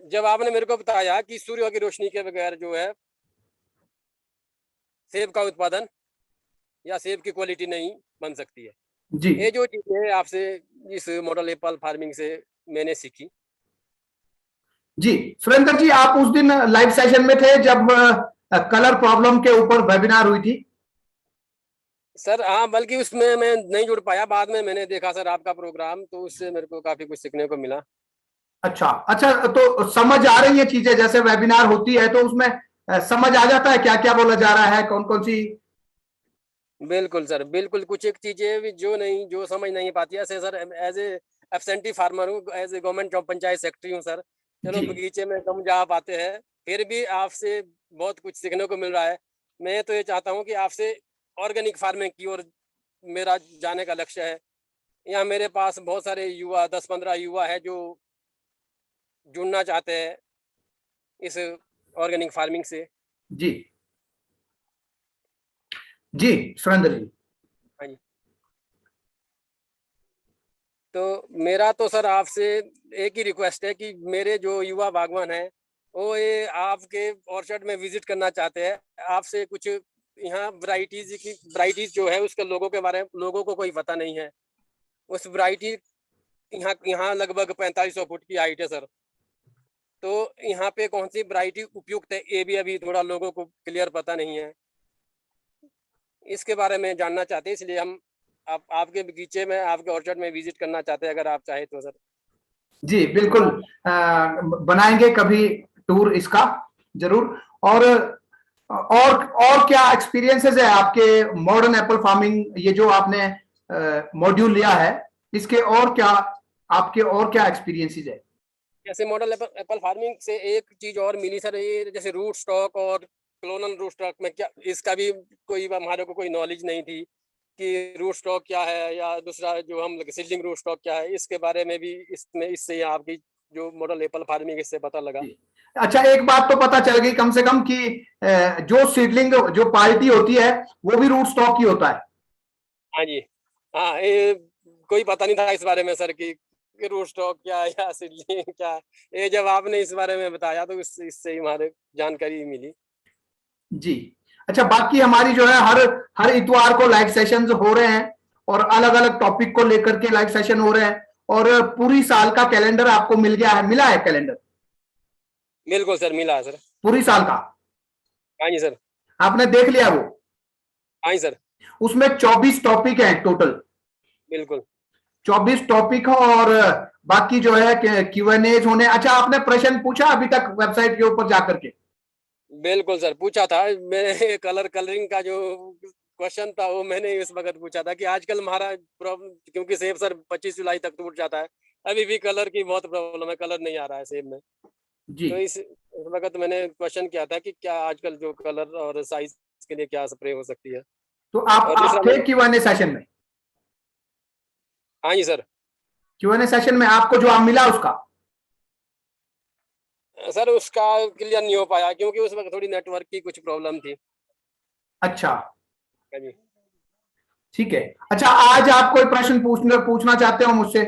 जब आपने मेरे को बताया कि सूर्य की रोशनी के बगैर जो है सेब का उत्पादन या सेब की क्वालिटी नहीं बन सकती है, जी ये जो चीजें आपसे इस मॉडल एप्पल फार्मिंग से मैंने सीखी। जी सुरेंद्र जी, आप उस दिन लाइव सेशन में थे जब कलर प्रॉब्लम के ऊपर वेबिनार हुई थी? सर हाँ, बल्कि उसमें मैं नहीं जुड़ पाया, बाद में मैंने देखा सर आपका प्रोग्राम, तो उससे मेरे को काफी कुछ सीखने को मिला। अच्छा अच्छा, तो समझ आ रही है चीजें, जैसे वेबिनार होती है तो उसमें समझ आ जाता है क्या क्या बोला जा रहा है, कौन कौन सी? बिल्कुल सर, बिल्कुल। कुछ एक चीजें भी जो समझ नहीं पाती है, ऐसे sir as a absentee farmer हूँ, as a government job panchayat secretary हूँ सर। चलो जी बगीचे में कम जा पाते हैं, फिर भी आपसे बहुत कुछ सीखने को मिल रहा है। मैं तो ये चाहता हूँ कि आपसे ऑर्गेनिक फार्मिंग की ओर मेरा जाने का लक्ष्य है। यहाँ मेरे पास बहुत सारे युवा 10-15 युवा है जो जुड़ना चाहते हैं इस ऑर्गेनिक फार्मिंग से। जी जी सुरेंद्र जी। हाँ जी। तो मेरा तो सर आपसे एक ही रिक्वेस्ट है कि मेरे जो युवा बागवान हैं वो ये आपके ऑर्चर्ड में विजिट करना चाहते हैं। आपसे कुछ यहाँ वैरायटीज जो है उसके लोगों के बारे में लोगों को कोई पता नहीं है। उस वैरायटी यहाँ यहाँ लगभग 4500 फुट की हाइट है सर। तो यहाँ पे कौन सी वैरायटी उपयुक्त है ये भी अभी थोड़ा लोगों को क्लियर पता नहीं है। इसके बारे में जानना चाहते हैं, इसलिए हम आपके बगीचे में आपके ऑर्चर्ड में विजिट करना चाहते हैं, अगर आप चाहें तो सर। जी बिल्कुल, बनाएंगे कभी टूर इसका जरूर। और क्या एक्सपीरियंसेस है आपके मॉडर्न एप्पल फार्मिंग, ये जो आपने मॉड्यूल लिया है, इसके और क्या आपके और क्या एक्सपीरियंसेस है? जैसे मॉडल एप्पल फार्मिंग से एक चीज और मिली सर, ये जैसे रूट स्टॉक और क्लोनल रूट स्टॉक में क्या, इसका भी कोई हमारे को कोई नॉलेज नहीं थी कि रूट स्टॉक क्या है, या दूसरा जो हम सीडलिंग रूट स्टॉक क्या है, इसके बारे में भी इससे आपकी जो मॉडल एप्पल फार्मिंग इससे पता लगा। अच्छा, एक बात तो पता चल गई कम से कम कि जो सीडलिंग जो पार्टी होती है वो भी रूट स्टॉक ही होता है। हाँ जी। हाँ, ये कोई पता नहीं था इस बारे में सर कि रूट स्टॉक क्या है या सीडलिंग क्या है। ये जब आपने इस बारे में बताया तो इससे ही हमारे जानकारी मिली। जी अच्छा, बाकी हमारी जो है हर हर इतवार को लाइव सेशंस हो रहे हैं और अलग अलग टॉपिक को लेकर के लाइव सेशन हो रहे हैं, और पूरी साल का कैलेंडर आपको मिल गया है, मिला है कैलेंडर? बिल्कुल सर, मिला है सर। पूरी साल का हाँ जी सर। आपने देख लिया वो? हाँ जी सर। उसमें 24 टॉपिक हैं टोटल। बिल्कुल 24 टॉपिक हो, और बाकी जो है Q&As होने। अच्छा, आपने प्रश्न पूछा अभी तक वेबसाइट के ऊपर जाकर के? बिल्कुल सर, पूछा था मैंने। कलरिंग का जो क्वेश्चन था वो मैंने इस वक्त पूछा था कि आजकल हमारा प्रॉब्लम, क्योंकि सेब सर 25 जुलाई तक टूट जाता है, अभी भी कलर की बहुत प्रॉब्लम है, कलर नहीं आ रहा है सेब में। जी तो इस वक्त मैंने क्वेश्चन किया था कि क्या आजकल जो कलर और साइज के लिए क्या स्प्रे हो सकती है। तो आप और दूसरा थे Q&A सेशन में? हाँ जी सर। Q&A सेशन में आपको जवाब मिला उसका? सर उसका क्लियर नहीं हो पाया क्योंकि उस वक्त थोड़ी नेटवर्क की कुछ प्रॉब्लम थी। अच्छा हाँ जी। ठीक है। अच्छा, आज आप कोई प्रश्न पूछना चाहते हो मुझसे?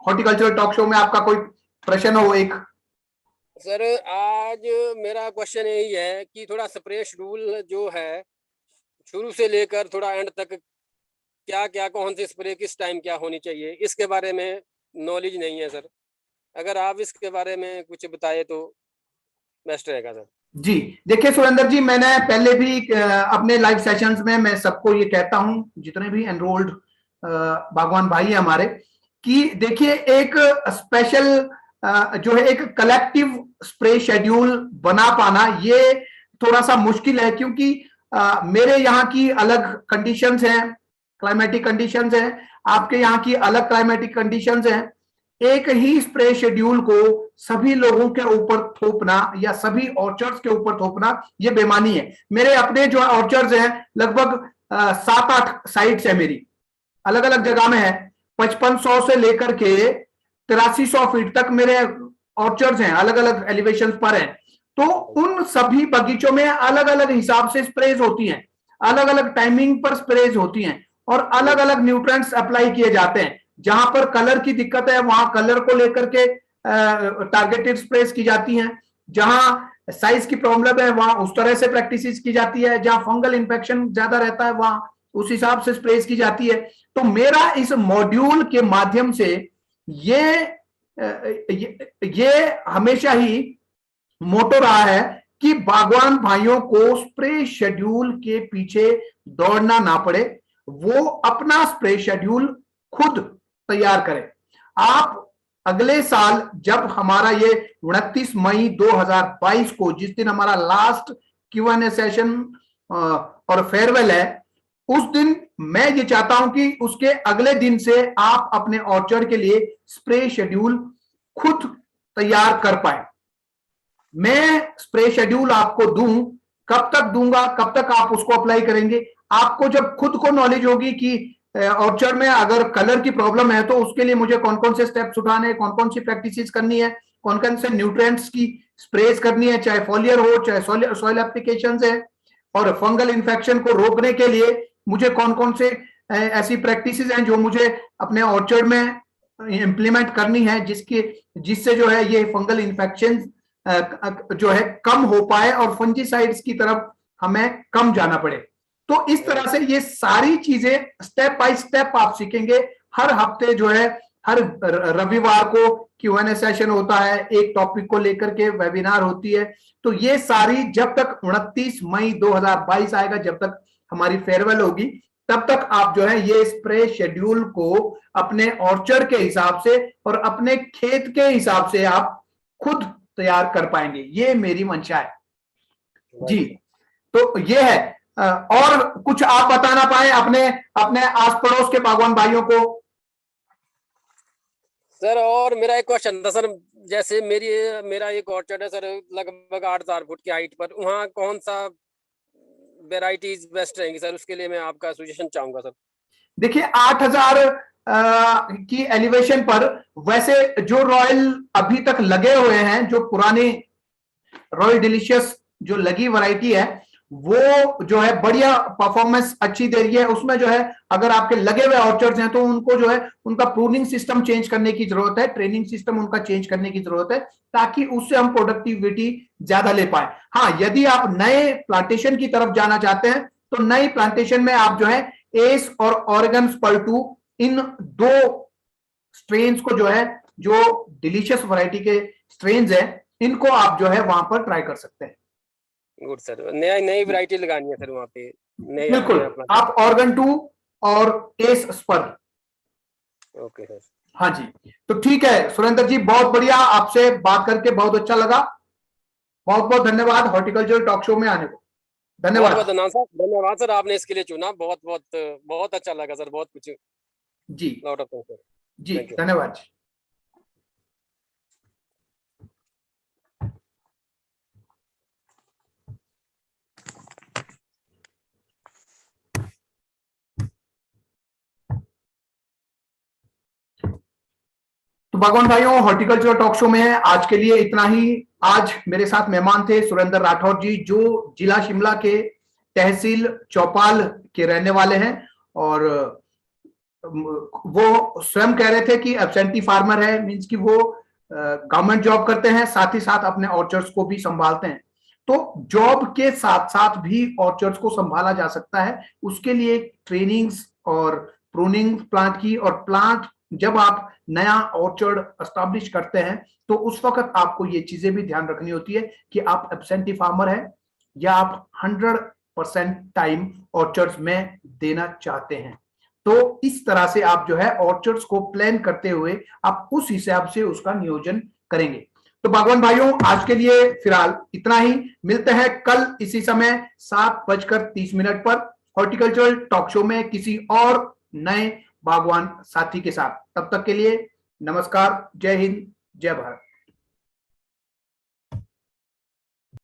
हॉर्टिकल्चरल टॉक शो में आपका कोई प्रश्न हो एक? सर आज मेरा क्वेश्चन यही है कि थोड़ा स्प्रे शेड्यूल जो है शुरू से लेकर थोड़ा एंड तक, क्या क्या कौन सी स्प्रे किस टाइम क्या होनी चाहिए, इसके बारे में नॉलेज नहीं है सर। अगर आप इसके बारे में कुछ बताए तो बेस्ट रहेगा सर। जी देखिए सुरेंद्र जी, मैंने पहले भी अपने लाइव सेशंस में मैं सबको ये कहता हूं, जितने भी एनरोल्ड बागवान भाई है हमारे, कि देखिए एक स्पेशल जो है एक कलेक्टिव स्प्रे शेड्यूल बना पाना ये थोड़ा सा मुश्किल है, क्योंकि मेरे यहाँ की अलग कंडीशंस हैं, क्लाइमेटिक कंडीशंस हैं, आपके यहाँ की अलग क्लाइमेटिक कंडीशंस हैं। एक ही स्प्रे शेड्यूल को सभी लोगों के ऊपर थोपना या सभी ऑर्चर्ड्स के ऊपर थोपना ये बेमानी है। मेरे अपने जो ऑर्चर्ड्स हैं लगभग 7-8 साइट्स है मेरी, अलग अलग जगह में है। 5500 से लेकर के 8300 फीट तक मेरे ऑर्चर्ड्स हैं, अलग अलग एलिवेशन पर हैं। तो उन सभी बगीचों में अलग अलग हिसाब से स्प्रेज होती हैं, अलग अलग टाइमिंग पर स्प्रेज होती हैं, और अलग अलग न्यूट्रिएंट्स अप्लाई किए जाते हैं। जहां पर कलर की दिक्कत है वहां कलर को लेकर के टारगेटेड स्प्रेस की जाती हैं, जहां साइज की प्रॉब्लम है वहां उस तरह से प्रैक्टिस की जाती है, जहां फंगल इन्फेक्शन ज्यादा रहता है वहां उस हिसाब से स्प्रेस की जाती है। तो मेरा इस मॉड्यूल के माध्यम से ये हमेशा ही मोटो रहा है कि बागवान भाइयों को स्प्रे शेड्यूल के पीछे दौड़ना ना पड़े, वो अपना स्प्रे शेड्यूल खुद तैयार करें। आप अगले साल जब हमारा ये 29 मई 2022 को, जिस दिन हमारा लास्ट Q&A सेशन और फेयरवेल है, उस दिन मैं ये चाहता हूं कि उसके अगले दिन से आप अपने ऑर्चर्ड के लिए स्प्रे शेड्यूल खुद तैयार कर पाए। मैं स्प्रे शेड्यूल आपको दूं, कब तक दूंगा, कब तक आप उसको अप्लाई करेंगे, आपको जब खुद को नॉलेज होगी कि ऑर्चर्ड में अगर कलर की प्रॉब्लम है तो उसके लिए मुझे कौन कौन से स्टेप्स उठाने हैं, कौन कौन सी प्रैक्टिसेस करनी है, कौन कौन से न्यूट्रिएंट्स की स्प्रेस करनी है, चाहे फॉलियर हो चाहे सॉइल एप्लीकेशंस है, और फंगल इन्फेक्शन को रोकने के लिए मुझे कौन कौन से ऐसी प्रैक्टिसेस हैं जो मुझे अपने ऑर्चर्ड में इंप्लीमेंट करनी है, जिससे जो है ये फंगल इन्फेक्शन जो है कम हो पाए और फंजीसाइड्स की तरफ हमें कम जाना पड़े। तो इस तरह से ये सारी चीजें स्टेप बाय स्टेप आप सीखेंगे। हर हफ्ते जो है हर रविवार को Q&A सेशन होता है, एक टॉपिक को लेकर के वेबिनार होती है। तो ये सारी जब तक 29 मई 2022 आएगा, जब तक हमारी फेयरवेल होगी, तब तक आप जो है ये स्प्रे शेड्यूल को अपने ऑर्चर्ड के हिसाब से और अपने खेत के हिसाब से आप खुद तैयार कर पाएंगे। ये मेरी मंशा है जी। तो ये है। और कुछ आप बताना पाए अपने अपने आस पड़ोस के बागवान भाइयों को? सर और मेरा एक क्वेश्चन था सर, जैसे मेरा एक ऑर्चर्ड है सर लगभग 8,000 फुट की हाइट पर, वहाँ कौन सा वेराइटीज बेस्ट रहेंगी सर? उसके लिए मैं आपका सजेशन चाहूंगा सर। देखिए 8,000 की एलिवेशन पर वैसे जो रॉयल अभी तक लगे हुए हैं, जो पुरानी रॉयल डिलीशियस जो लगी वैरायटी है, वो जो है बढ़िया परफॉर्मेंस अच्छी दे रही है। उसमें जो है अगर आपके लगे हुए ऑर्चर्ड्स हैं तो उनको जो है उनका प्रूनिंग सिस्टम चेंज करने की जरूरत है, ट्रेनिंग सिस्टम उनका चेंज करने की जरूरत है, ताकि उससे हम प्रोडक्टिविटी ज्यादा ले पाए। हाँ, यदि आप नए प्लांटेशन की तरफ जाना चाहते हैं तो नई प्लांटेशन में आप जो है एस और ऑरेगन स्पर्ल2 इन दो स्ट्रेन्स को जो है, जो डिलीशियस वैरायटी के स्ट्रेन्स हैं, इनको आप जो है वहां पर ट्राई कर सकते हैं। गुड सर, नई वैरायटी लगानी है सर वहां पे। बिल्कुल, आप ऑर्गन 2 और एस स्पर्ल। Okay sir. हाँ जी, तो ठीक है सुरेंद्र जी, बहुत बढ़िया, आपसे बात करके बहुत अच्छा लगा। बहुत बहुत धन्यवाद हॉर्टिकल्चर टॉक शो में आने को। धन्यवाद। धन्यवाद सर, आपने इसके लिए चुना। बहुत बहुत बहुत अच्छा लगा सर, बहुत कुछ जी लौट आता हूं सर जी, धन्यवाद जी। तो भगवान भाइयों, हॉर्टिकल्चर टॉक शो में आज के लिए इतना ही। आज मेरे साथ मेहमान थे सुरेंद्र राठौर जी, जो जिला शिमला के तहसील चौपाल के रहने वाले हैं, और वो स्वयं कह रहे थे कि एब्सेंटी फार्मर है, मींस कि वो गवर्नमेंट जॉब करते हैं, साथ ही साथ अपने ऑर्चर्ड्स को भी संभालते हैं। तो जॉब के साथ साथ भी ऑर्चर्ड्स को संभाला जा सकता है। उसके लिए ट्रेनिंग्स और प्रूनिंग प्लांट की, और प्लांट जब आप नया ऑर्चर्ड एस्टैब्लिश करते हैं तो उस वक्त आपको ये चीजें भी ध्यान रखनी होती है कि आप एब्सेंटी फार्मर है या आप 100% टाइम ऑर्चर्ड्स में देना चाहते हैं। तो इस तरह से आप जो है ऑर्चर्ड्स को प्लान करते हुए आप उस हिसाब से उसका नियोजन करेंगे। तो बागवान भाइयों, आज के लिए फिलहाल इतना ही। मिलते हैं कल इसी समय 7:30 पर हॉर्टिकल्चरल टॉक शो में किसी और नए बागवान साथी के साथ। तब तक के लिए नमस्कार, जय हिंद, जय भारत।